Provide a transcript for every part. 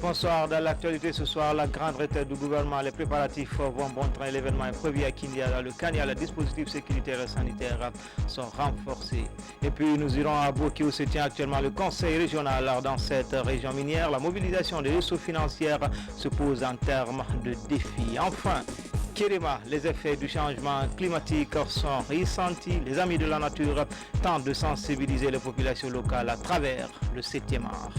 Bonsoir, dans l'actualité ce soir, la grande retraite du gouvernement, les préparatifs vont bon train, l'événement est prévu à Kindia, le Kenya, les dispositifs sécuritaires et sanitaires sont renforcés. Et puis nous irons à Boki où se tient actuellement le conseil régional. Dans cette région minière, la mobilisation des ressources financières se pose en termes de défis. Enfin, Kéréma, les effets du changement climatique sont ressentis. Les amis de la nature tentent de sensibiliser les populations locales à travers le 7e art.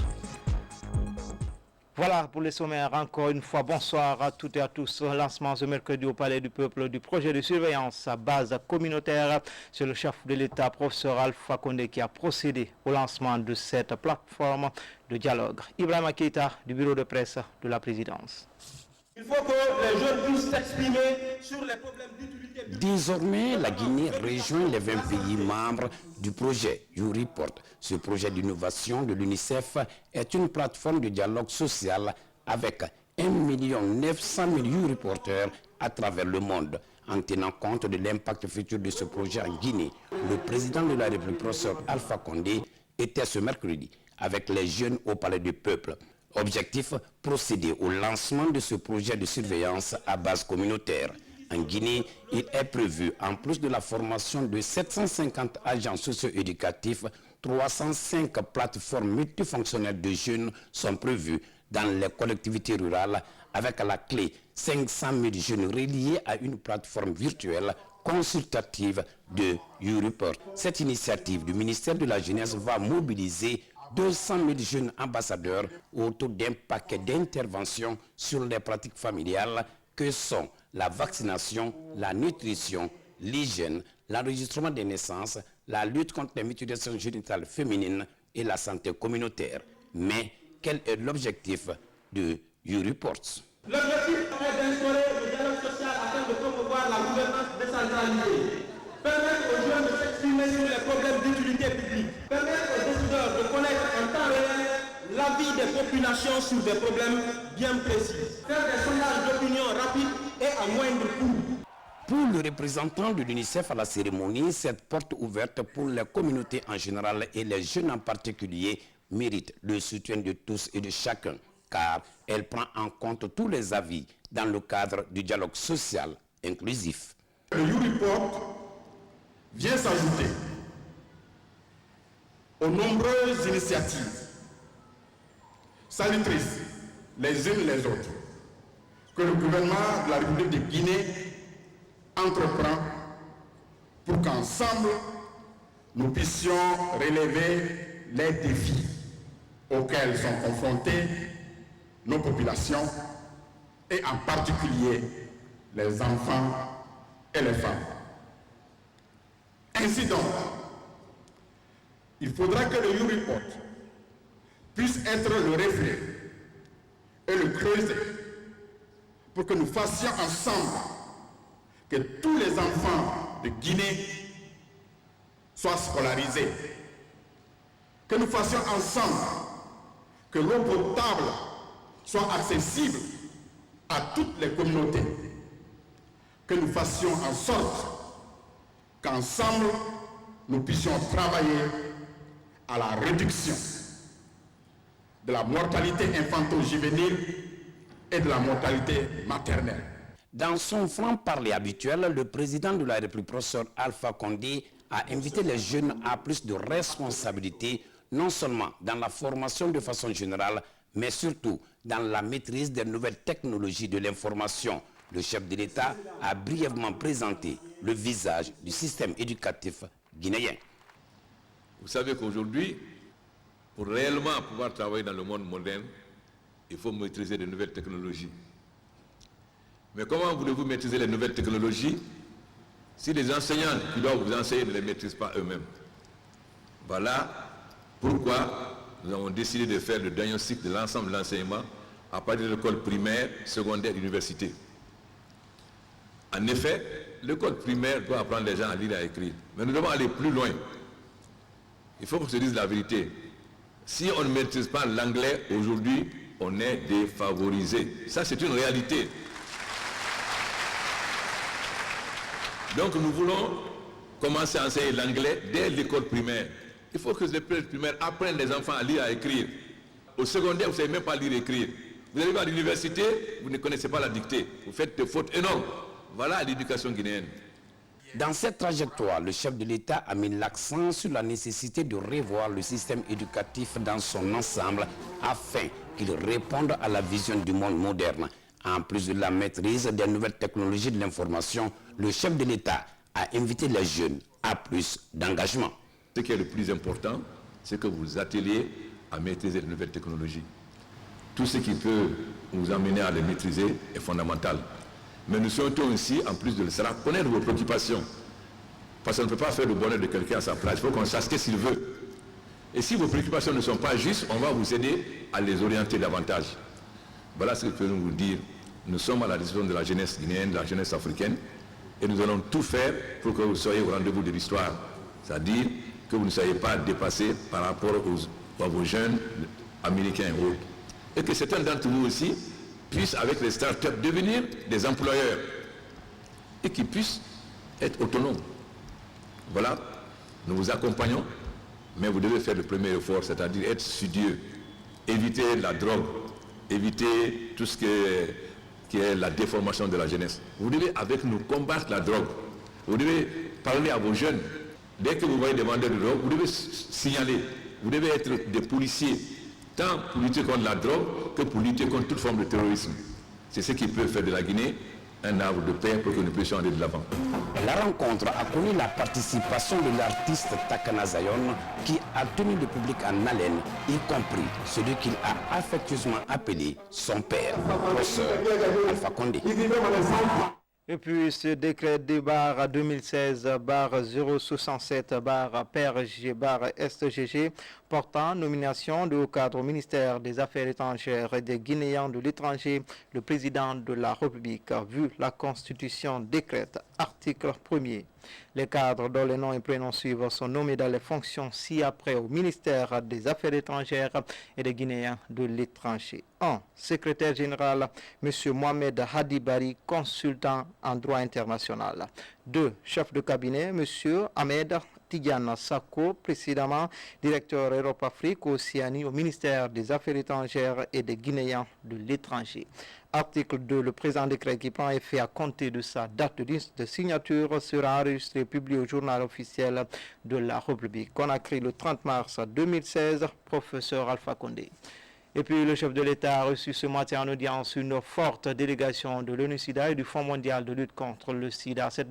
Voilà pour les sommaires. Encore une fois, bonsoir à toutes et à tous. Lancement ce mercredi au Palais du Peuple du projet de surveillance à base communautaire. C'est le chef de l'État, professeur Alpha Condé, qui a procédé au lancement de cette plateforme de dialogue. Ibrahima Keïta du bureau de presse de la présidence. Il faut que les jeunes puissent s'exprimer sur les problèmes d'utilité. Désormais, la Guinée rejoint les 20 pays membres du projet YouReport. Ce projet d'innovation de l'UNICEF est une plateforme de dialogue social avec 1 900 000 YouReporters à travers le monde. En tenant compte de l'impact futur de ce projet en Guinée, le président de la République, professeur Alpha Condé, était ce mercredi avec les jeunes au Palais du Peuple. Objectif, procéder au lancement de ce projet de surveillance à base communautaire. En Guinée, il est prévu, en plus de la formation de 750 agents socio-éducatifs, 305 plateformes multifonctionnelles de jeunes sont prévues dans les collectivités rurales, avec à la clé 500 000 jeunes reliés à une plateforme virtuelle consultative de YouReport. Cette initiative du ministère de la Jeunesse va mobiliser 200 000 jeunes ambassadeurs autour d'un paquet d'interventions sur les pratiques familiales que sont la vaccination, la nutrition, l'hygiène, l'enregistrement des naissances, la lutte contre les mutilations génitales féminines et la santé communautaire. Mais quel est l'objectif de YouReport? L'objectif est d'instaurer le dialogue social afin de promouvoir la gouvernance décentralisée, permettre aux jeunes de s'exprimer sur les problèmes d'utilité publique, permettre aux décideurs de connaître en temps réel l'avis des populations sur des problèmes bien précis, faire des sondages d'opinion rapides et à moindre coût. Pour le représentant de l'UNICEF à la cérémonie, cette porte ouverte pour les communautés en général et les jeunes en particulier mérite le soutien de tous et de chacun, car elle prend en compte tous les avis dans le cadre du dialogue social inclusif. Le YouReport vient s'ajouter aux nombreuses initiatives salutatrices les unes les autres que le gouvernement de la République de Guinée entreprend pour qu'ensemble nous puissions relever les défis auxquels sont confrontées nos populations et en particulier les enfants et les femmes. Ainsi donc, il faudra que le YouReport puisse être le reflet et le creuset pour que nous fassions ensemble que tous les enfants de Guinée soient scolarisés, que nous fassions ensemble que l'eau potable soit accessible à toutes les communautés, que nous fassions en sorte qu'ensemble nous puissions travailler à la réduction de la mortalité infanto-juvénile et de la mortalité maternelle. Dans son franc-parler habituel, le président de la République, professeur Alpha Condé, a invité les jeunes à plus de responsabilités, non seulement dans la formation de façon générale, mais surtout dans la maîtrise des nouvelles technologies de l'information. Le chef de l'État a brièvement présenté le visage du système éducatif guinéen. Vous savez qu'aujourd'hui, pour réellement pouvoir travailler dans le monde moderne, il faut maîtriser les nouvelles technologies. Mais comment voulez-vous maîtriser les nouvelles technologies si les enseignants qui doivent vous enseigner ne les maîtrisent pas eux-mêmes? Voilà pourquoi nous avons décidé de faire le diagnostic de l'ensemble de l'enseignement à partir de l'école primaire, secondaire, université. En effet, l'école primaire doit apprendre les gens à lire et à écrire. Mais nous devons aller plus loin. Il faut qu'on se dise la vérité. Si on ne maîtrise pas l'anglais aujourd'hui, on est défavorisé. Ça, c'est une réalité. Donc nous voulons commencer à enseigner l'anglais dès l'école primaire. Il faut que les écoles primaires apprennent les enfants à lire et à écrire. Au secondaire, vous ne savez même pas lire et écrire. Vous arrivez à l'université, vous ne connaissez pas la dictée. Vous faites des fautes énormes. Voilà l'éducation guinéenne. Dans cette trajectoire, le chef de l'État a mis l'accent sur la nécessité de revoir le système éducatif dans son ensemble afin qu'il réponde à la vision du monde moderne. En plus de la maîtrise des nouvelles technologies de l'information, le chef de l'État a invité les jeunes à plus d'engagement. Ce qui est le plus important, c'est que vous atteliez à maîtriser les nouvelles technologies. Tout ce qui peut vous amener à les maîtriser est fondamental. Mais nous souhaitons aussi, en plus de cela, connaître vos préoccupations. Parce qu'on ne peut pas faire le bonheur de quelqu'un à sa place. Il faut qu'on sache ce qu'il veut. Et si vos préoccupations ne sont pas justes, on va vous aider à les orienter davantage. Voilà ce que nous pouvons vous dire. Nous sommes à la disposition de la jeunesse guinéenne, de la jeunesse africaine, et nous allons tout faire pour que vous soyez au rendez-vous de l'histoire. C'est-à-dire que vous ne soyez pas dépassés par rapport à vos jeunes américains et autres. Et que certains d'entre vous aussi puissent, avec les start-up, devenir des employeurs et qui puissent être autonomes. Voilà, nous vous accompagnons, mais vous devez faire le premier effort, c'est-à-dire être studieux, éviter la drogue, éviter tout ce qui est la déformation de la jeunesse. Vous devez avec nous combattre la drogue. Vous devez parler à vos jeunes. Dès que vous voyez des vendeurs de drogue, vous devez signaler. Vous devez être des policiers, tant pour lutter contre la drogue que pour lutter contre toute forme de terrorisme. C'est ce qui peut faire de la Guinée un arbre de paix pour que nous puissions aller de l'avant. La rencontre a connu la participation de l'artiste Takana Zayon qui a tenu le public en haleine, y compris celui qu'il a affectueusement appelé son père, professeur Alpha Condé. Et puis ce décret de barre 2016-067-PRG-STGG portant nomination de haut cadre au ministère des Affaires étrangères et des Guinéens de l'étranger, le président de la République, vu la Constitution décrète, article 1er. Les cadres dont les noms et prénoms suivants sont nommés dans les fonctions ci-après au ministère des Affaires étrangères et des Guinéens de l'étranger. 1. Secrétaire général, M. Mohamed Hadibari, consultant en droit international. 2. Chef de cabinet, M. Ahmed Tidiane Sako, précédemment directeur Europe-Afrique Océanie au ministère des Affaires étrangères et des Guinéens de l'étranger. Article 2. Le présent décret qui prend effet à compter de sa date de signature sera enregistré et publié au journal officiel de la République. Conakry le 30 mars 2016, professeur Alpha Condé. Et puis le chef de l'État a reçu ce matin en audience une forte délégation de l'ONU-SIDA et du Fonds mondial de lutte contre le sida. Cette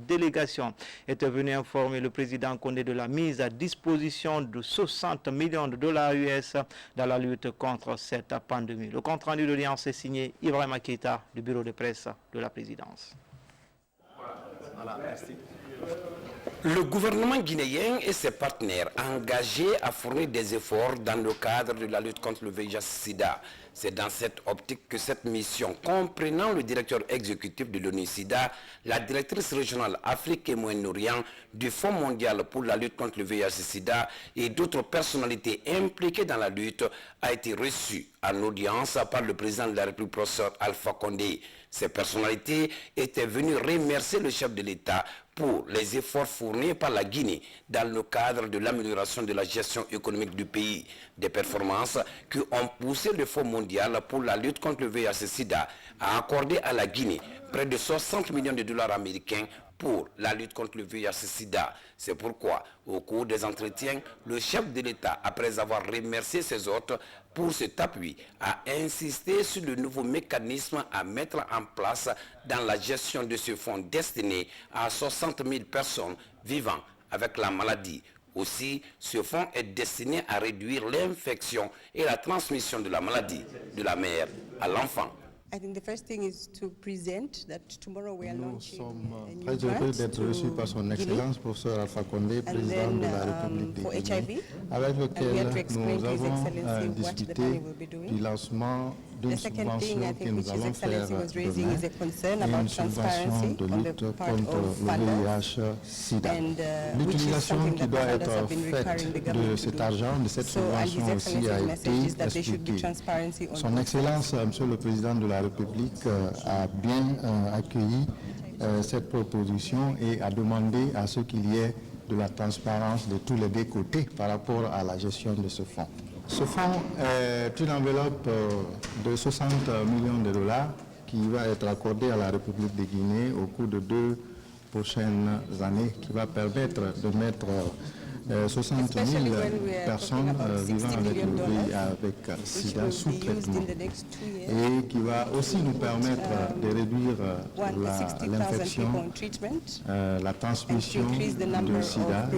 délégation était venue informer le président Condé de la mise à disposition de 60 millions de dollars US dans la lutte contre cette pandémie. Le compte rendu de l'audience est signé Ibrahima Keïta du bureau de presse de la présidence. Voilà, merci. Le gouvernement guinéen et ses partenaires engagés à fournir des efforts dans le cadre de la lutte contre le VIH-Sida. C'est dans cette optique que cette mission, comprenant le directeur exécutif de l'ONU-SIDA, la directrice régionale Afrique et Moyen-Orient du Fonds mondial pour la lutte contre le VIH-Sida et d'autres personnalités impliquées dans la lutte, a été reçue en audience par le président de la République, professeur Alpha Condé. Ces personnalités étaient venues remercier le chef de l'État pour les efforts fournis par la Guinée dans le cadre de l'amélioration de la gestion économique du pays. Des performances qui ont poussé le Fonds mondial pour la lutte contre le VIH-Sida à accorder à la Guinée près de 60 millions de dollars américains pour la lutte contre le VIH-Sida. C'est pourquoi, au cours des entretiens, le chef de l'État, après avoir remercié ses hôtes pour cet appui, a insisté sur le nouveau mécanisme à mettre en place dans la gestion de ce fonds destiné à 60 000 personnes vivant avec la maladie. Aussi, ce fonds est destiné à réduire l'infection et la transmission de la maladie de la mère à l'enfant. I think the first thing is to present that tomorrow we are launching a new très heureux grant d'être reçu par son Excellence, professeur Alpha Condé, président de la République de Guinée, avec lequel nous avons discuté du lancement d'une subvention que nous allons faire demain, une subvention de lutte contre le VIH-Sida. L'utilisation qui doit être faite de cet argent, de cette subvention aussi a été expliquée. Son Excellence, Monsieur le Président de la République, a bien accueilli cette proposition et a demandé à ce qu'il y ait de la transparence de tous les deux côtés par rapport à la gestion de ce fonds. Ce fonds est une enveloppe de 60 millions de dollars qui va être accordée à la République de Guinée au cours de 2 prochaines années, qui va permettre de mettre 60 000 personnes vivant avec SIDA sous traitement et qui va aussi nous permettre de réduire l'infection, la transmission de SIDA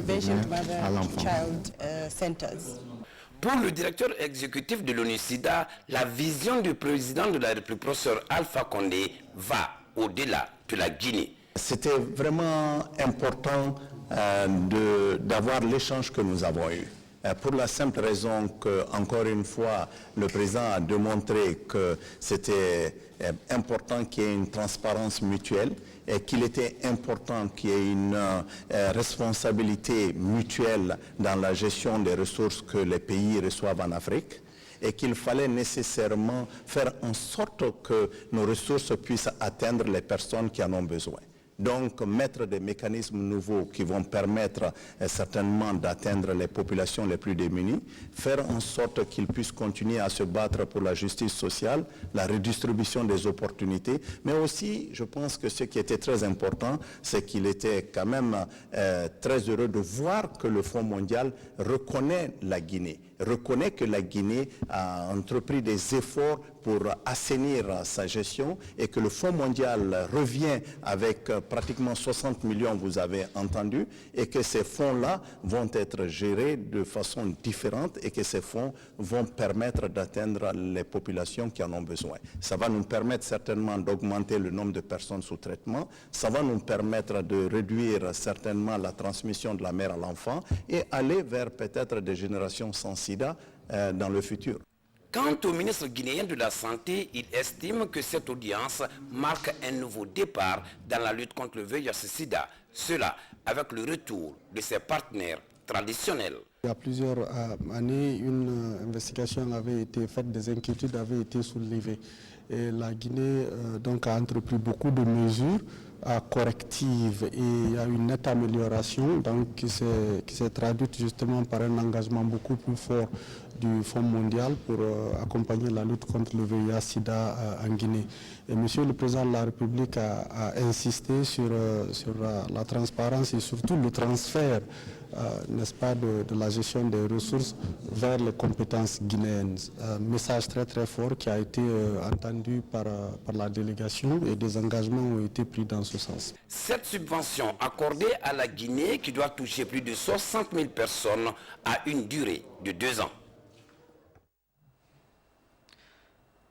à l'enfant. Pour le directeur exécutif de l'ONU-SIDA, la vision du président de la République, professeur Alpha Condé, va au-delà de la Guinée. C'était vraiment important d'avoir l'échange que nous avons eu. Pour la simple raison que, encore une fois, le président a démontré que c'était important qu'il y ait une transparence mutuelle et qu'il était important qu'il y ait une responsabilité mutuelle dans la gestion des ressources que les pays reçoivent en Afrique et qu'il fallait nécessairement faire en sorte que nos ressources puissent atteindre les personnes qui en ont besoin. Donc, mettre des mécanismes nouveaux qui vont permettre certainement d'atteindre les populations les plus démunies, faire en sorte qu'ils puissent continuer à se battre pour la justice sociale, la redistribution des opportunités, mais aussi, je pense que ce qui était très important, c'est qu'il était quand même très heureux de voir que le Fonds mondial reconnaît la Guinée, reconnaît que la Guinée a entrepris des efforts pour assainir sa gestion et que le Fonds mondial revient avec pratiquement 60 millions, vous avez entendu, et que ces fonds-là vont être gérés de façon différente et que ces fonds vont permettre d'atteindre les populations qui en ont besoin. Ça va nous permettre certainement d'augmenter le nombre de personnes sous traitement, ça va nous permettre de réduire certainement la transmission de la mère à l'enfant et aller vers peut-être des générations sans sida dans le futur. Quant au ministre guinéen de la Santé, il estime que cette audience marque un nouveau départ dans la lutte contre le VIH-Sida. Cela avec le retour de ses partenaires traditionnels. Il y a plusieurs années, une investigation avait été faite, des inquiétudes avaient été soulevées. Et la Guinée donc, a entrepris beaucoup de mesures correctives et il y a une nette amélioration donc, qui s'est traduite justement par un engagement beaucoup plus fort du Fonds mondial pour accompagner la lutte contre le VIH-Sida en Guinée. Et Monsieur le Président de la République a insisté sur la transparence et surtout le transfert, n'est-ce pas, de la gestion des ressources vers les compétences guinéennes. Un message très très fort qui a été entendu par la délégation et des engagements ont été pris dans ce sens. Cette subvention accordée à la Guinée, qui doit toucher plus de 60 000 personnes, a une durée de 2 ans.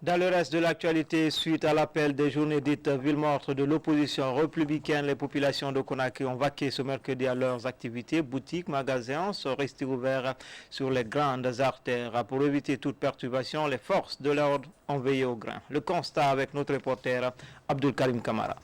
Dans le reste de l'actualité, suite à l'appel des journées dites villes mortes de l'opposition républicaine, les populations de Conakry ont vaqué ce mercredi à leurs activités. Boutiques, magasins sont restés ouverts sur les grandes artères. Pour éviter toute perturbation, les forces de l'ordre ont veillé au grain. Le constat avec notre reporter Abdul Karim Kamara.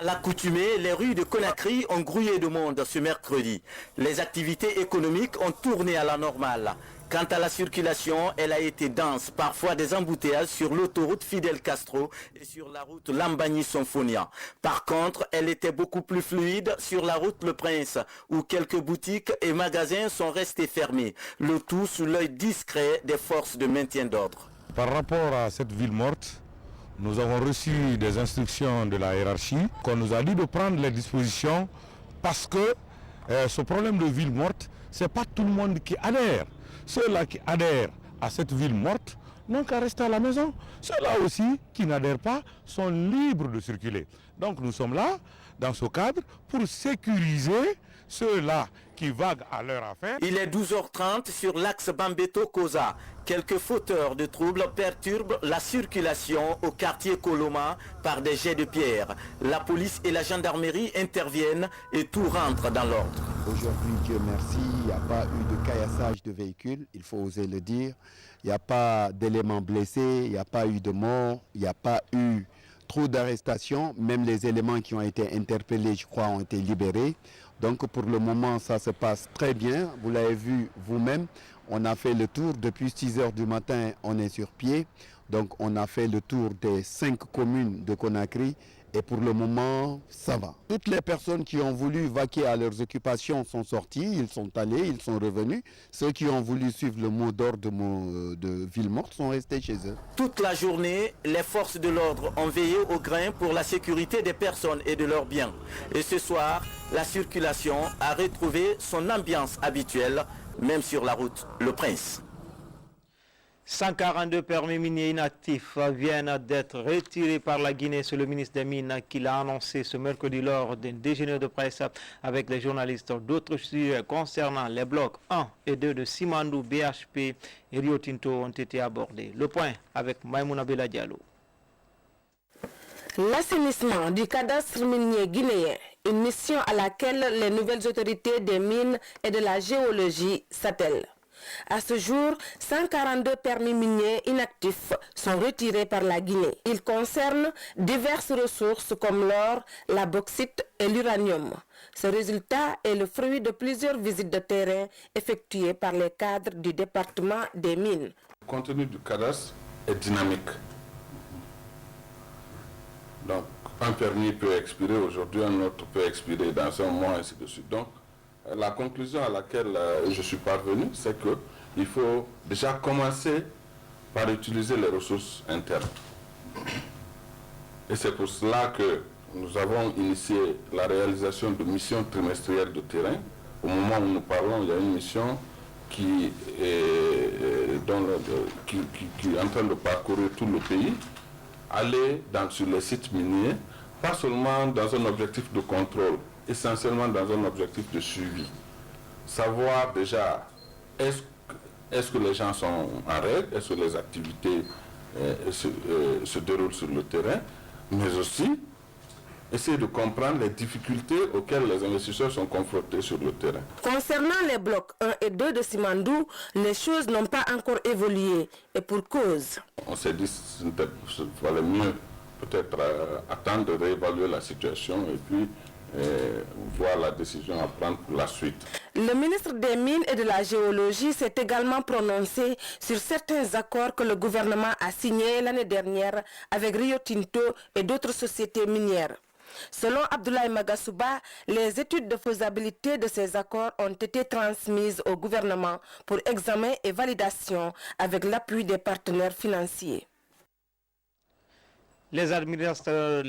À l'accoutumée, les rues de Conakry ont grouillé de monde ce mercredi. Les activités économiques ont tourné à la normale. Quant à la circulation, elle a été dense, parfois des embouteillages sur l'autoroute Fidel Castro et sur la route Lambani-Sonfonia. Par contre, elle était beaucoup plus fluide sur la route Le Prince, où quelques boutiques et magasins sont restés fermés, le tout sous l'œil discret des forces de maintien d'ordre. Par rapport à cette ville morte, nous avons reçu des instructions de la hiérarchie qu'on nous a dit de prendre les dispositions parce que ce problème de ville morte, ce n'est pas tout le monde qui adhère. Ceux-là qui adhèrent à cette ville morte n'ont qu'à rester à la maison. Ceux-là aussi qui n'adhèrent pas sont libres de circuler. Donc nous sommes là, dans ce cadre, pour sécuriser ceux-là qui vaguent à leur affaire. Il est 12h30 sur l'axe Bambeto-Koza. Quelques fauteurs de troubles perturbent la circulation au quartier Koloma par des jets de pierre. La police et la gendarmerie interviennent et tout rentre dans l'ordre. Aujourd'hui, Dieu merci, il n'y a pas eu de caillassage de véhicules, il faut oser le dire. Il n'y a pas d'éléments blessés, il n'y a pas eu de morts, il n'y a pas eu trop d'arrestations. Même les éléments qui ont été interpellés, je crois, ont été libérés. Donc pour le moment, ça se passe très bien. Vous l'avez vu vous-même. On a fait le tour. Depuis 6 heures du matin, on est sur pied. Donc on a fait le tour des 5 communes de Conakry Et pour le moment, ça va. Toutes les personnes qui ont voulu vaquer à leurs occupations sont sorties, ils sont allés, ils sont revenus. Ceux qui ont voulu suivre le mot d'ordre de Villemorte sont restés chez eux. Toute la journée, les forces de l'ordre ont veillé au grain pour la sécurité des personnes et de leurs biens. Et ce soir, la circulation a retrouvé son ambiance habituelle, même sur la route Le Prince. 142 permis miniers inactifs viennent d'être retirés par la Guinée. C'est le ministre des Mines qui l'a annoncé ce mercredi lors d'un déjeuner de presse avec les journalistes. D'autres sujets concernant les blocs 1 et 2 de Simandou, BHP et Rio Tinto ont été abordés. Le point avec Maïmouna Bella Diallo. L'assainissement du cadastre minier guinéen, une mission à laquelle les nouvelles autorités des mines et de la géologie s'attellent. À ce jour, 142 permis miniers inactifs sont retirés par la Guinée. Ils concernent diverses ressources comme l'or, la bauxite et l'uranium. Ce résultat est le fruit de plusieurs visites de terrain effectuées par les cadres du département des mines. Le contenu du cadastre est dynamique. Donc, un permis peut expirer aujourd'hui, un autre peut expirer dans un mois, ainsi de suite. Donc, la conclusion à laquelle je suis parvenu, c'est qu'il faut déjà commencer par utiliser les ressources internes. Et c'est pour cela que nous avons initié la réalisation de missions trimestrielles de terrain. Au moment où nous parlons, il y a une mission qui est en train de parcourir tout le pays, aller sur les sites miniers, pas seulement dans un objectif de contrôle, essentiellement dans un objectif de suivi. Savoir déjà, est-ce que les gens sont en règle, est-ce que les activités se déroulent sur le terrain, mais aussi essayer de comprendre les difficultés auxquelles les investisseurs sont confrontés sur le terrain. Concernant les blocs 1 et 2 de Simandou, les choses n'ont pas encore évolué, et pour cause. On s'est dit qu'il valait mieux peut-être attendre de réévaluer la situation et puis voir la décision à prendre pour la suite. Le ministre des Mines et de la Géologie s'est également prononcé sur certains accords que le gouvernement a signés l'année dernière avec Rio Tinto et d'autres sociétés minières. Selon Abdoulaye Magasouba, les études de faisabilité de ces accords ont été transmises au gouvernement pour examen et validation avec l'appui des partenaires financiers. Les administrateurs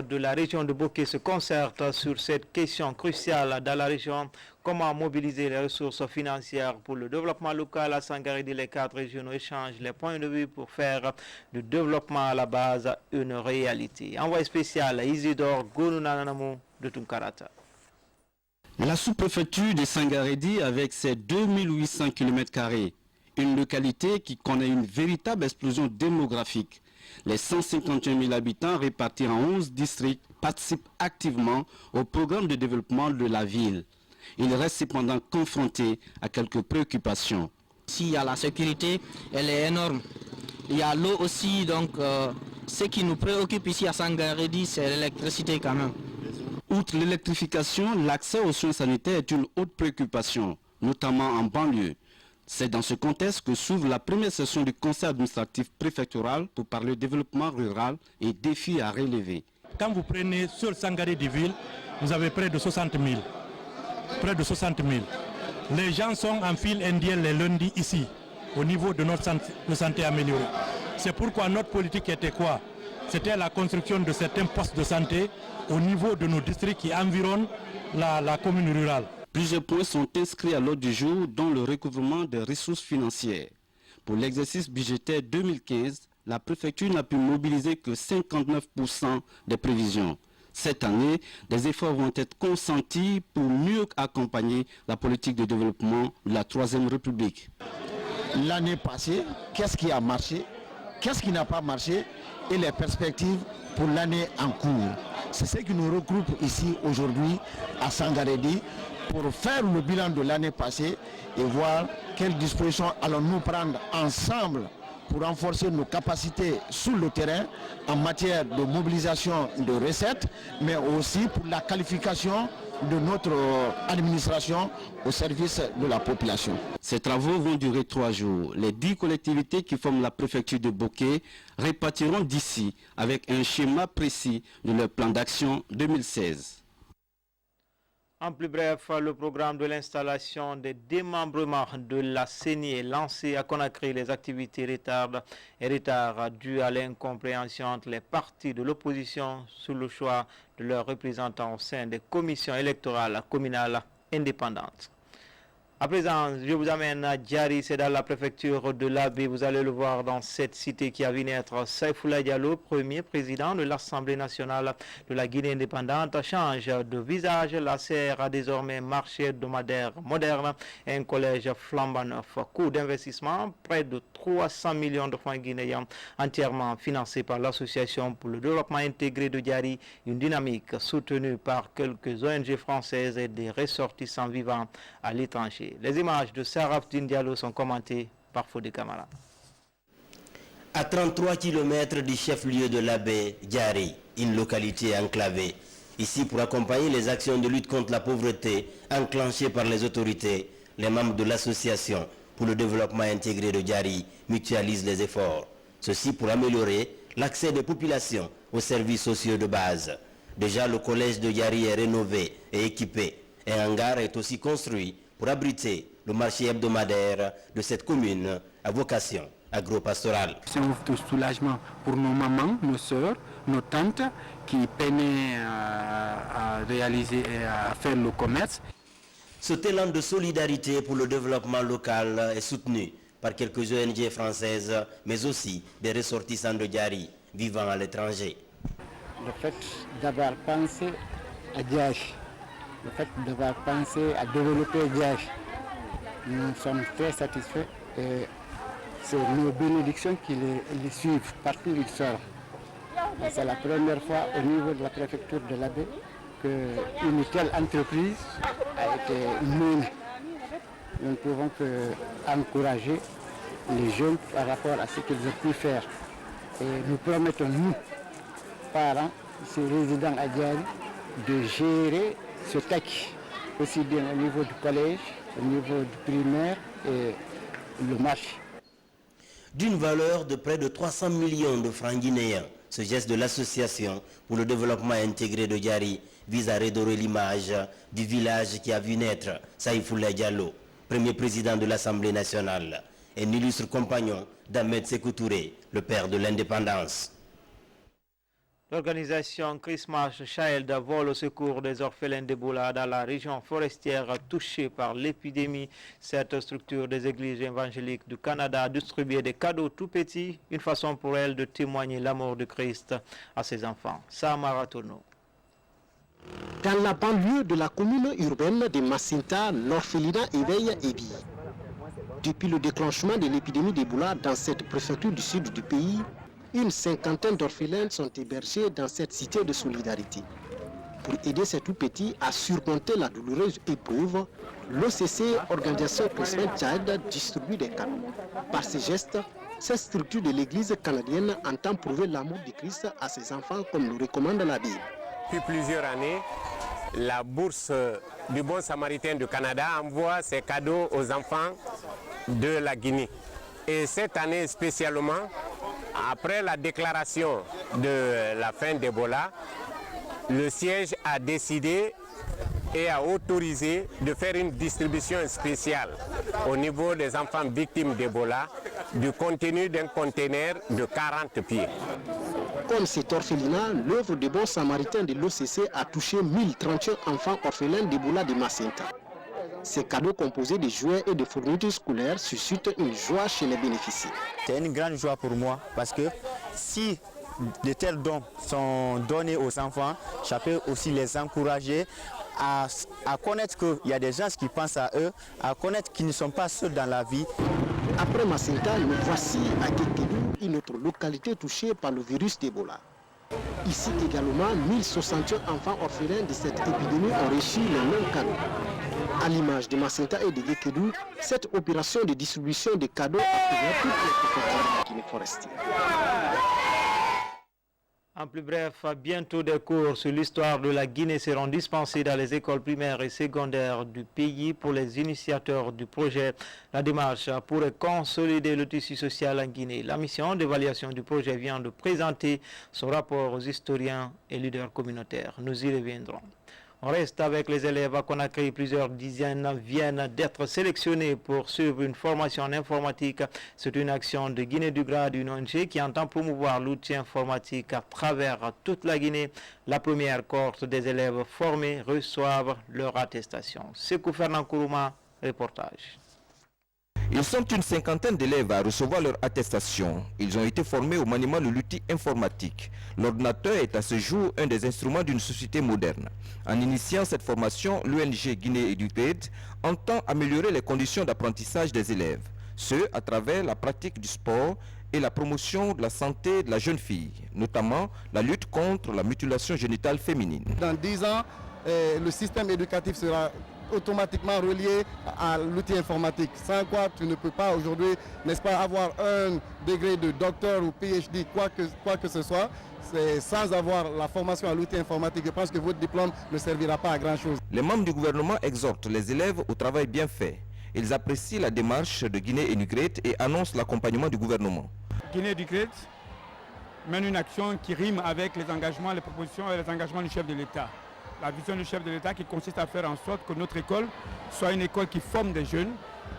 de la région de Bokeh se concertent sur cette question cruciale dans la région. Comment mobiliser les ressources financières pour le développement local à Sangaredi? Les 4 régionaux échangent les points de vue pour faire du développement à la base une réalité. Envoyé spécial Isidore Gounounanamou de Tunkarata. La sous-préfecture de Sangaredi avec ses 2800 km², une localité qui connaît une véritable explosion démographique. Les 151 000 habitants répartis en 11 districts participent activement au programme de développement de la ville. Ils restent cependant confrontés à quelques préoccupations. S'il y a la sécurité, elle est énorme. Il y a l'eau aussi, donc ce qui nous préoccupe ici à Sangaredi, c'est l'électricité quand même. Outre l'électrification, l'accès aux soins sanitaires est une autre préoccupation, notamment en banlieue. C'est dans ce contexte que s'ouvre la première session du conseil administratif préfectoral pour parler développement rural et défis à relever. Quand vous prenez sur Sangaredi ville, vous avez près de 60 000. Près de 60 000. Les gens sont en file indienne les lundis ici, au niveau de notre centre de santé amélioré. C'est pourquoi notre politique était quoi? C'était la construction de certains postes de santé au niveau de nos districts qui environnent la commune rurale. Plusieurs points sont inscrits à l'ordre du jour, dont le recouvrement des ressources financières. Pour l'exercice budgétaire 2015, la préfecture n'a pu mobiliser que 59% des prévisions. Cette année, des efforts vont être consentis pour mieux accompagner la politique de développement de la Troisième République. L'année passée, qu'est-ce qui a marché, qu'est-ce qui n'a pas marché et les perspectives pour l'année en cours. C'est ce qui nous regroupe ici aujourd'hui à Sangaredi pour faire le bilan de l'année passée et voir quelles dispositions allons-nous prendre ensemble pour renforcer nos capacités sur le terrain en matière de mobilisation de recettes, mais aussi pour la qualification de notre administration au service de la population. Ces travaux vont durer 3 jours. Les 10 collectivités qui forment la préfecture de Boké répartiront d'ici avec un schéma précis de leur plan d'action 2016. En plus bref, le programme de l'installation des démembrements de la CENI est lancé à Conakry. Les activités retards dus à l'incompréhension entre les partis de l'opposition sur le choix de leurs représentants au sein des commissions électorales communales indépendantes. À présent, je vous amène à Djari, c'est dans la préfecture de l'Abbé. Vous allez le voir dans cette cité qui a vu naître Saïfoula Diallo, premier président de l'Assemblée nationale de la Guinée indépendante, change de visage. La serre a désormais marché hebdomadaire moderne et un collège flambant neuf. Coût d'investissement, près de 300 millions de francs guinéens, entièrement financé par l'Association pour le développement intégré de Djari, une dynamique soutenue par quelques ONG françaises et des ressortissants vivants à l'étranger. Les images de Sarafdine Diallo sont commentées par Fodé Kamara. À 33 km du chef-lieu de l'Abbé, Djari, une localité enclavée. Ici, pour accompagner les actions de lutte contre la pauvreté enclenchées par les autorités, les membres de l'association pour le développement intégré de Djari mutualisent les efforts. Ceci pour améliorer l'accès des populations aux services sociaux de base. Déjà, le collège de Djari est rénové et équipé. Un hangar est aussi construit pour abriter le marché hebdomadaire de cette commune à vocation agro-pastorale. C'est un ouf de soulagement pour nos mamans, nos sœurs, nos tantes qui peinaient à réaliser et à faire le commerce. Ce élan de solidarité pour le développement local est soutenu par quelques ONG françaises, mais aussi des ressortissants de Djari vivant à l'étranger. Le fait d'avoir pensé à Djari, le fait d'avoir pensé à développer Djari, nous sommes très satisfaits et c'est nos bénédictions qui les suivent partout où ils sortent. C'est la première fois au niveau de la préfecture de l'Abbé qu'une telle entreprise a été menée. Nous ne pouvons qu'encourager les jeunes par rapport à ce qu'ils ont pu faire. Et nous promettons, nous, parents, ces résidents à Djari, de gérer ce TAC, aussi bien au niveau du collège, au niveau du primaire et le marché. D'une valeur de près de 300 millions de francs guinéens, ce geste de l'association pour le développement intégré de Djari vise à redorer l'image du village qui a vu naître Saïfoula Diallo, premier président de l'Assemblée nationale, et un illustre compagnon d'Ahmed Sékou Touré, le père de l'indépendance. L'organisation Christmas Child vole au secours des orphelins d'Ebola dans la région forestière touchée par l'épidémie. Cette structure des églises évangéliques du Canada distribue des cadeaux tout petits, une façon pour elle de témoigner l'amour de Christ à ses enfants. Samara Tono. Dans la banlieue de la commune urbaine de Masinta, l'orphelinat éveille Ebi. Depuis le déclenchement de l'épidémie d'Ebola dans cette préfecture du sud du pays, une cinquantaine d'orphelins sont hébergés dans cette cité de solidarité. Pour aider ces tout-petits à surmonter la douloureuse épreuve, l'OCC, Organisation Christmas Child, distribue des cadeaux. Par ces gestes, cette structure de l'Église canadienne entend prouver l'amour du Christ à ses enfants comme le recommande la Bible. Depuis plusieurs années, la bourse du Bon Samaritain du Canada envoie ses cadeaux aux enfants de la Guinée. Et cette année spécialement, après la déclaration de la fin d'Ebola, le siège a décidé et a autorisé de faire une distribution spéciale au niveau des enfants victimes d'Ebola du contenu d'un conteneur de 40 pieds. Comme cet orphelinat, l'œuvre des bons samaritains de l'OCC a touché 1031 enfants orphelins d'Ebola de Masinta. Ces cadeaux composés de jouets et de fournitures scolaires suscitent une joie chez les bénéficiaires. C'est une grande joie pour moi parce que si de tels dons sont donnés aux enfants, ça peut aussi les encourager à connaître qu'il y a des gens qui pensent à eux, à connaître qu'ils ne sont pas seuls dans la vie. Après Masinta, nous voici à Guékédou, une autre localité touchée par le virus d'Ebola. Ici également, 1061 enfants orphelins de cette épidémie ont reçu les mêmes cadeaux. À l'image de Masinta et de Guékédou, cette opération de distribution de cadeaux a couvert toutes les préfectures de Guinée forestière. En plus bref, bientôt des cours sur l'histoire de la Guinée seront dispensés dans les écoles primaires et secondaires du pays pour les initiateurs du projet. La démarche pourrait consolider le tissu social en Guinée. La mission d'évaluation du projet vient de présenter son rapport aux historiens et leaders communautaires. Nous y reviendrons. On reste avec les élèves à Conakry. Plusieurs dizaines viennent d'être sélectionnés pour suivre une formation en informatique. C'est une action de Guinée du Grade, une ONG qui entend promouvoir l'outil informatique à travers toute la Guinée. La première cohorte des élèves formés reçoivent leur attestation. Sekou Fernand Kourouma, reportage. Ils sont une cinquantaine d'élèves à recevoir leur attestation. Ils ont été formés au maniement de l'outil informatique. L'ordinateur est à ce jour un des instruments d'une société moderne. En initiant cette formation, l'ONG Guinée Educate entend améliorer les conditions d'apprentissage des élèves, ce à travers la pratique du sport et la promotion de la santé de la jeune fille, notamment la lutte contre la mutilation génitale féminine. Dans 10 ans, le système éducatif sera automatiquement relié à l'outil informatique, sans quoi tu ne peux pas aujourd'hui, n'est-ce pas, avoir un degré de docteur ou PhD, quoi que ce soit, sans avoir la formation à l'outil informatique. Je pense que votre diplôme ne servira pas à grand-chose. Les membres du gouvernement exhortent les élèves au travail bien fait. Ils apprécient la démarche de Guinée Educate et annoncent l'accompagnement du gouvernement. Guinée Educate mène une action qui rime avec les engagements, les propositions et les engagements du chef de l'État. La vision du chef de l'État qui consiste à faire en sorte que notre école soit une école qui forme des jeunes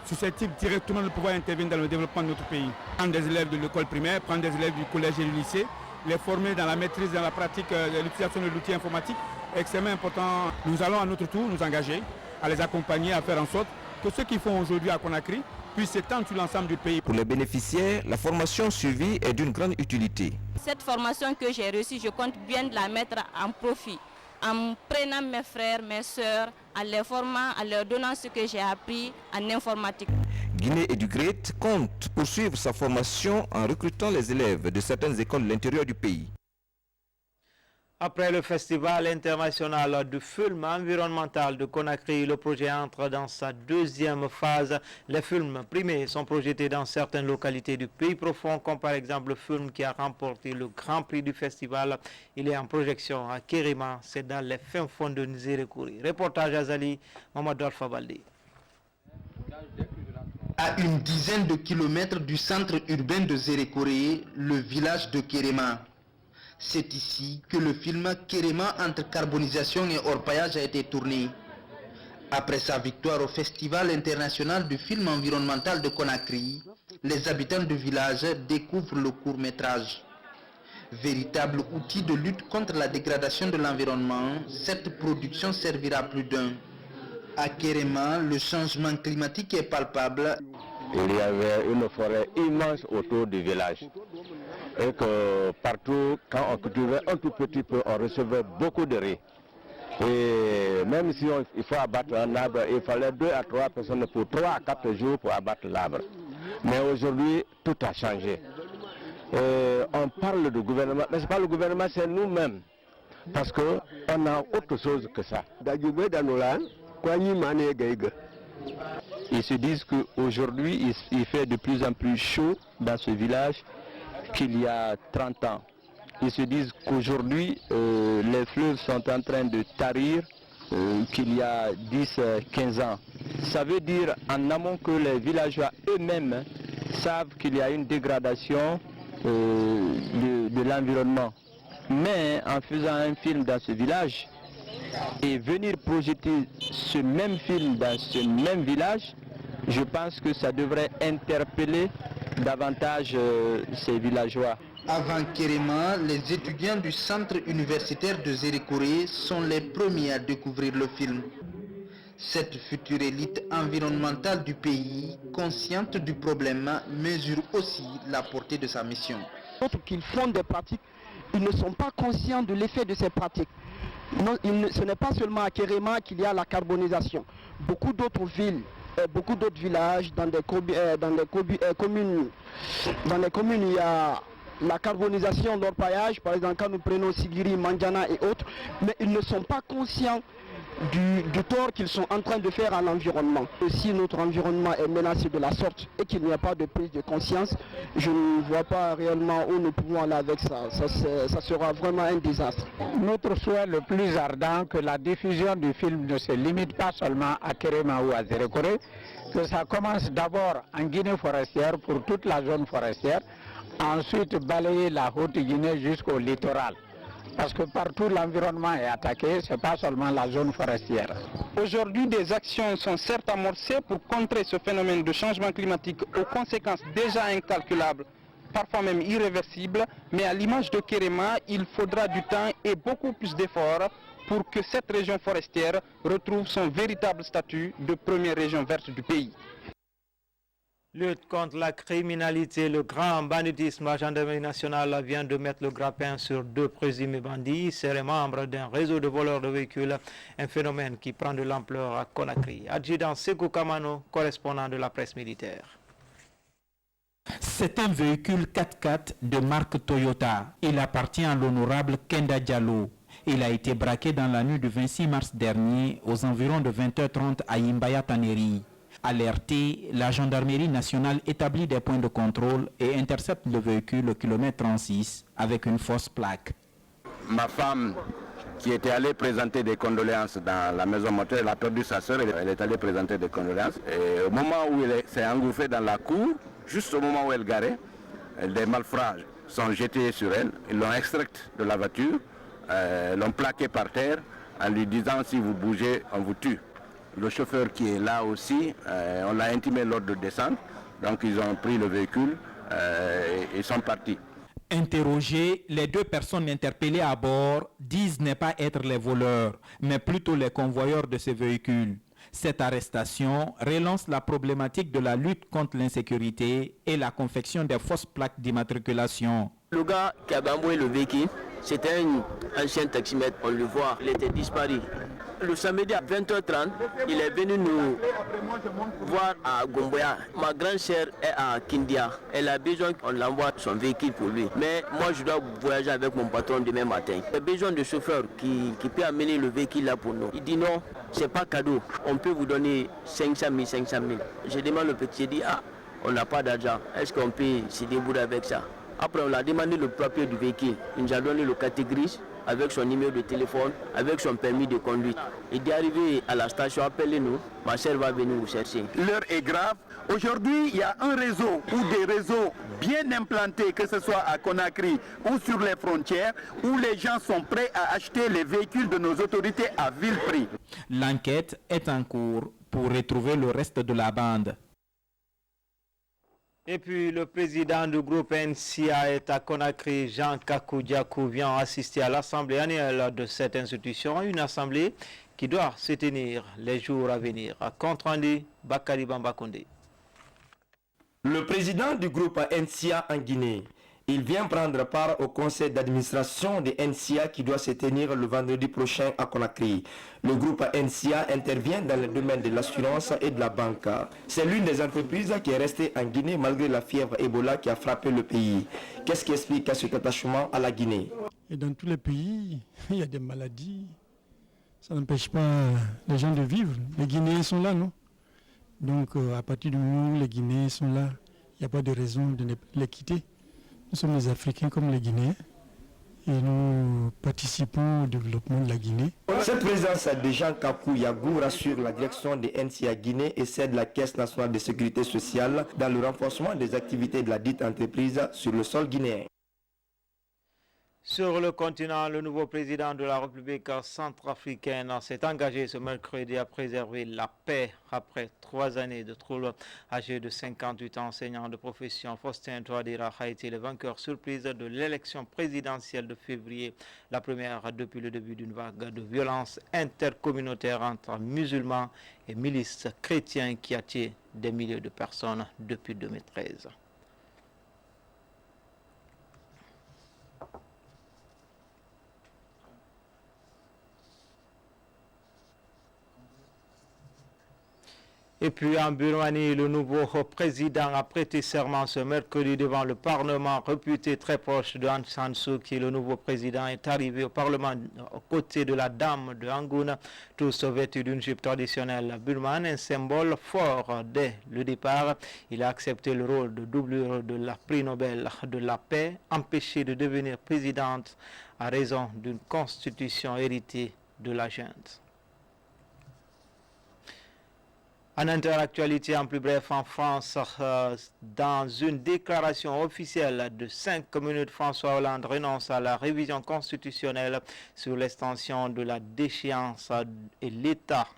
susceptibles directement de pouvoir intervenir dans le développement de notre pays. Prendre des élèves de l'école primaire, prendre des élèves du collège et du lycée, les former dans la maîtrise, dans la pratique de l'utilisation de l'outil informatique est extrêmement important. Nous allons à notre tour nous engager à les accompagner, à faire en sorte que ce qu'ils font aujourd'hui à Conakry puisse s'étendre sur l'ensemble du pays. Pour les bénéficiaires, la formation suivie est d'une grande utilité. Cette formation que j'ai reçue, je compte bien de la mettre en profit, en prenant mes frères, mes sœurs, en les formant, en leur donnant ce que j'ai appris en informatique. Guinée Educate compte poursuivre sa formation en recrutant les élèves de certaines écoles de l'intérieur du pays. Après le Festival international du film environnemental de Conakry, le projet entre dans sa deuxième phase. Les films primés sont projetés dans certaines localités du pays profond, comme par exemple le film qui a remporté le Grand Prix du festival. Il est en projection à Kéréma, c'est dans les fins fonds de Nzérékouri. Reportage Azali, Mamadou Alpha Baldé. À une dizaine de kilomètres du centre urbain de Zérékouri, le village de Kéréma. C'est ici que le film Kéréma entre carbonisation et orpaillage a été tourné. Après sa victoire au Festival international du film environnemental de Conakry, les habitants du village découvrent le court-métrage. Véritable outil de lutte contre la dégradation de l'environnement, cette production servira plus d'un. À Kéréma, le changement climatique est palpable. Il y avait une forêt immense autour du village. Et que partout, quand on cultivait un tout petit peu, on recevait beaucoup de riz. Et même si il faut abattre un arbre, il fallait 2 à 3 personnes pour 3 à 4 jours pour abattre l'arbre. Mais aujourd'hui, tout a changé. Et on parle du gouvernement, mais ce n'est pas le gouvernement, c'est nous-mêmes. Parce qu'on a autre chose que ça. Ils se disent qu'aujourd'hui, il fait de plus en plus chaud dans ce village qu'il y a 30 ans. Ils se disent qu'aujourd'hui, les fleuves sont en train de tarir qu'il y a 10-15 ans. Ça veut dire en amont que les villageois eux-mêmes savent qu'il y a une dégradation de l'environnement. Mais en faisant un film dans ce village et venir projeter ce même film dans ce même village, je pense que ça devrait interpeller davantage ces villageois. Avant Kéréma, les étudiants du centre universitaire de Zérékouri sont les premiers à découvrir le film. Cette future élite environnementale du pays, consciente du problème, mesure aussi la portée de sa mission. D'autres qui font des pratiques, ils ne sont pas conscients de l'effet de ces pratiques. Non, ce n'est pas seulement à Kéréma qu'il y a la carbonisation. Beaucoup d'autres villes, beaucoup d'autres villages, dans les communes, il y a la carbonisation d'orpaillage, par exemple quand nous prenons Sigiri, Mandjana et autres, mais ils ne sont pas conscients du tort qu'ils sont en train de faire à l'environnement. Si notre environnement est menacé de la sorte et qu'il n'y a pas de prise de conscience, je ne vois pas réellement où nous pouvons aller avec ça. Ça sera vraiment un désastre. Notre souhait le plus ardent, que la diffusion du film ne se limite pas seulement à Kéréma ou à Zérékoré, que ça commence d'abord en Guinée forestière pour toute la zone forestière, ensuite balayer la Haute-Guinée jusqu'au littoral. Parce que partout l'environnement est attaqué, ce n'est pas seulement la zone forestière. Aujourd'hui, des actions sont certes amorcées pour contrer ce phénomène de changement climatique aux conséquences déjà incalculables, parfois même irréversibles, mais à l'image de Kéréma, il faudra du temps et beaucoup plus d'efforts pour que cette région forestière retrouve son véritable statut de première région verte du pays. Lutte contre la criminalité, le grand banditisme, la gendarmerie nationale vient de mettre le grappin sur 2 présumés bandits. C'est les membres d'un réseau de voleurs de véhicules, un phénomène qui prend de l'ampleur à Conakry. Adjudant Sekou Kamano, correspondant de la presse militaire. C'est un véhicule 4x4 de marque Toyota. Il appartient à l'honorable Kenda Diallo. Il a été braqué dans la nuit du 26 mars dernier aux environs de 20h30 à Imbaya Taneri. Alerté, la gendarmerie nationale établit des points de contrôle et intercepte le véhicule au kilomètre 36 avec une fausse plaque. Ma femme, qui était allée présenter des condoléances dans la maison mortuaire, elle a perdu sa soeur, elle est allée présenter des condoléances. Et au moment où elle s'est engouffrée dans la cour, juste au moment où elle garait, des malfrats sont jetés sur elle, ils l'ont extraite de la voiture, l'ont plaquée par terre en lui disant si vous bougez, on vous tue. Le chauffeur qui est là aussi, on l'a intimé l'ordre de descendre, donc ils ont pris le véhicule et sont partis. Interrogés, les 2 personnes interpellées à bord disent ne pas être les voleurs, mais plutôt les convoyeurs de ces véhicules. Cette arrestation relance la problématique de la lutte contre l'insécurité et la confection des fausses plaques d'immatriculation. Le gars qui avait envoyé le véhicule, c'était un ancien taximètre, on le voit, il était disparu. Le samedi à 20h30, il est venu nous voir à Gomboya. Ma grande sœur est à Kindia. Elle a besoin qu'on l'envoie son véhicule pour lui. Mais moi, je dois voyager avec mon patron demain matin. J'ai besoin de chauffeur qui peut amener le véhicule là pour nous. Il dit non, c'est pas cadeau. On peut vous donner 500 000, 500 000. Je demande le petit, il dit on n'a pas d'argent. Est-ce qu'on peut se débrouiller avec ça? Après, on a demandé le papier du véhicule. Il nous a donné le catégorie avec son numéro de téléphone, avec son permis de conduite. Il est arrivé à la station, appelez-nous, ma soeur va venir vous chercher. L'heure est grave. Aujourd'hui, il y a un réseau ou des réseaux bien implantés, que ce soit à Conakry ou sur les frontières, où les gens sont prêts à acheter les véhicules de nos autorités à vil prix. L'enquête est en cours pour retrouver le reste de la bande. Et puis le président du groupe NCA est à Conakry, Jean Kakou Diakou, vient assister à l'assemblée annuelle de cette institution, une assemblée qui doit se tenir les jours à venir. À compte rendu, Bakari Bambakonde. Le président du groupe NCA en Guinée, il vient prendre part au conseil d'administration de NCA qui doit se tenir le vendredi prochain à Conakry. Le groupe NCA intervient dans le domaine de l'assurance et de la banque. C'est l'une des entreprises qui est restée en Guinée malgré la fièvre Ebola qui a frappé le pays. Qu'est-ce qui explique cet attachement à la Guinée? Et dans tous les pays, il y a des maladies. Ça n'empêche pas les gens de vivre. Les Guinéens sont là, non? Donc à partir du moment où les Guinéens sont là, il n'y a pas de raison de les quitter. Nous sommes les Africains comme les Guinéens et nous participons au développement de la Guinée. Cette présence de Jean Kakou Yagou rassure la direction de NCA Guinée et celle de la Caisse nationale de sécurité sociale dans le renforcement des activités de la dite entreprise sur le sol guinéen. Sur le continent, le nouveau président de la République centrafricaine s'est engagé ce mercredi à préserver la paix après 3 années de troubles. Âgé de 58 ans, enseignant de profession, Faustin Touadéra a été le vainqueur surprise de l'élection présidentielle de février, la première depuis le début d'une vague de violence intercommunautaire entre musulmans et milices chrétiens qui attire des milliers de personnes depuis 2013. Et puis en Birmanie, le nouveau président a prêté serment ce mercredi devant le Parlement, réputé très proche de Aung San Suu Kyi. Le nouveau président est arrivé au Parlement aux côtés de la dame de Yangon, tous vêtus d'une jupe traditionnelle birmane, un symbole fort dès le départ. Il a accepté le rôle de doublure de la prix Nobel de la paix, empêché de devenir présidente à raison d'une constitution héritée de la junte. En interactualité, en plus bref, en France, dans une déclaration officielle de 5 minutes, François Hollande renonce à la révision constitutionnelle sur l'extension de la déchéance et l'état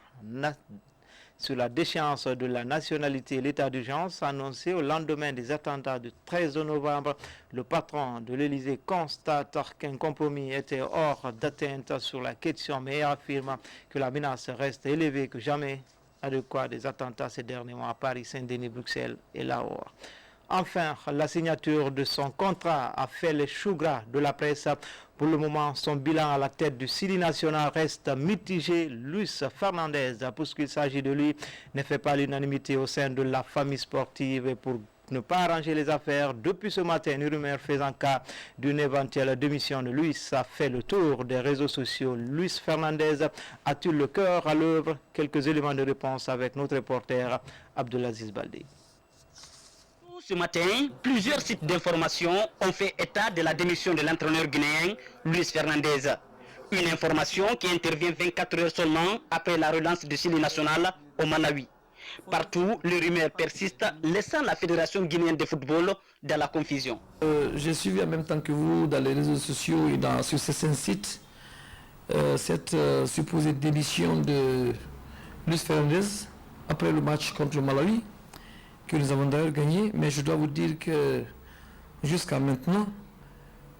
sur la déchéance de la nationalité et l'état d'urgence annoncé au lendemain des attentats du 13 novembre. Le patron de l'Élysée constate qu'un compromis était hors d'atteinte sur la question, mais affirme que la menace reste élevée que jamais. De quoi des attentats ces derniers mois à Paris, Saint-Denis, Bruxelles et Lahore. Enfin, la signature de son contrat a fait les choux gras de la presse. Pour le moment, son bilan à la tête du Sili national reste mitigé. Luis Fernandez, puisqu'il s'agit de lui, ne fait pas l'unanimité au sein de la famille sportive. Et pour ne pas arranger les affaires, depuis ce matin, une rumeur faisant cas d'une éventuelle démission de Luis a fait le tour des réseaux sociaux. Luis Fernandez a-t-il le cœur à l'œuvre? Quelques éléments de réponse avec notre reporter Abdelaziz Baldé. Ce matin, plusieurs sites d'information ont fait état de la démission de l'entraîneur guinéen Luis Fernandez. Une information qui intervient 24 heures seulement après la relance du Sili national au Malawi. Partout, les rumeurs persistent, laissant la Fédération guinéenne de football dans la confusion. J'ai suivi en même temps que vous dans les réseaux sociaux et sur certains sites cette supposée démission de Luis Fernandez après le match contre le Malawi, que nous avons d'ailleurs gagné. Mais je dois vous dire que jusqu'à maintenant,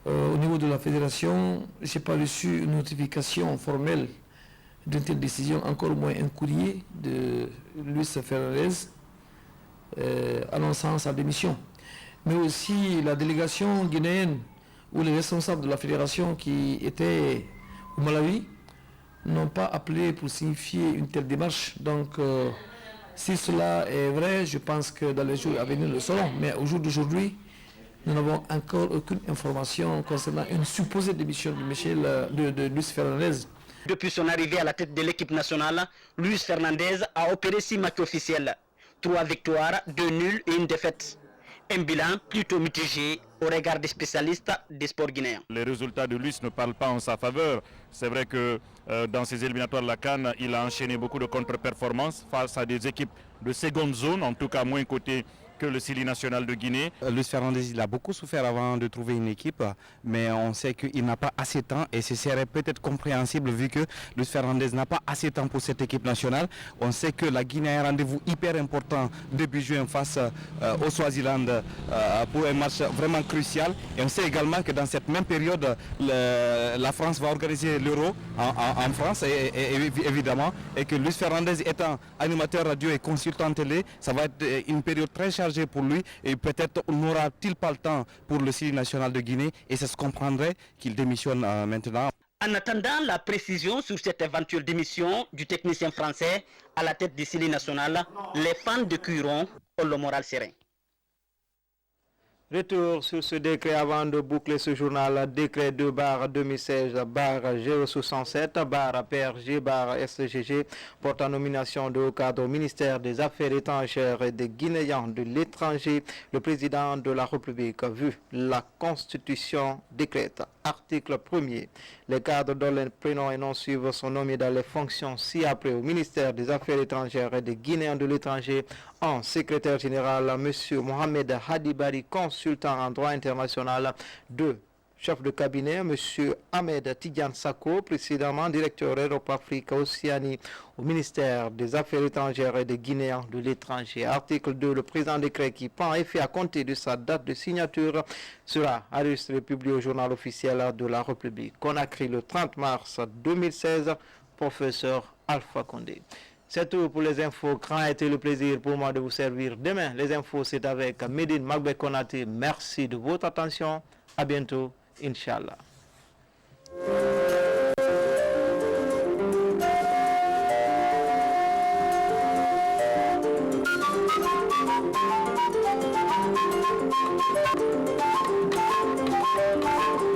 au niveau de la Fédération, je n'ai pas reçu une notification formelle d'une telle décision, encore moins un courrier de Luis Fernandez annonçant sa démission. Mais aussi la délégation guinéenne ou les responsables de la fédération qui étaient au Malawi n'ont pas appelé pour signifier une telle démarche. Donc si cela est vrai, je pense que dans les jours à venir le saurons. Mais au jour d'aujourd'hui, nous n'avons encore aucune information concernant une supposée démission de Luis Fernandez. Depuis son arrivée à la tête de l'équipe nationale, Luis Fernandez a opéré 6 matchs officiels, 3 victoires, 2 nuls et 1 défaite. Un bilan plutôt mitigé au regard des spécialistes des sports guinéens. Les résultats de Luis ne parlent pas en sa faveur. C'est vrai que dans ses éliminatoires de la CAN, il a enchaîné beaucoup de contre-performances face à des équipes de seconde zone, en tout cas moins cotées que le Sili national de Guinée. Luis Fernandez, il a beaucoup souffert avant de trouver une équipe, mais on sait qu'il n'a pas assez de temps et ce serait peut-être compréhensible vu que Luis Fernandez n'a pas assez de temps pour cette équipe nationale. On sait que la Guinée a un rendez-vous hyper important début juin face au Swaziland pour un match vraiment crucial. Et on sait également que dans cette même période, la France va organiser l'Euro en France évidemment, et que Luis Fernandez étant animateur radio et consultant télé, ça va être une période très chargée pour lui et peut-être n'aura-t-il pas le temps pour le Sili national de Guinée et ça se comprendrait qu'il démissionne maintenant. En attendant la précision sur cette éventuelle démission du technicien français à la tête du Sili national, les fans de Cuiron ont le moral serein. Retour sur ce décret avant de boucler ce journal. Décret 2/2016/G/067/PRG/SGG portant nomination de haut cadre au ministère des Affaires étrangères et des Guinéens de l'étranger. Le président de la République, vu la Constitution, décrète. Article 1er. Les cadres dont les prénoms et noms suivants sont nommés dans les fonctions ci-après au ministère des Affaires étrangères et des Guinéens de l'étranger. En secrétaire général, M. Mohamed Hadibari, consultant en droit international. 2. Chef de cabinet, M. Ahmed Tidiane Sako, précédemment directeur Europe-Afrique Océanie au ministère des Affaires étrangères et des Guinéens de l'étranger. Article 2. Le présent décret qui prend effet à compter de sa date de signature sera enregistré et publié au journal officiel de la République. Conakry le 30 mars 2016, professeur Alpha Condé. C'est tout pour les infos. Grand a été le plaisir pour moi de vous servir. Demain, les infos, c'est avec Medine Magbe Konaté. Merci de votre attention. À bientôt, Inch'Allah. Thank you.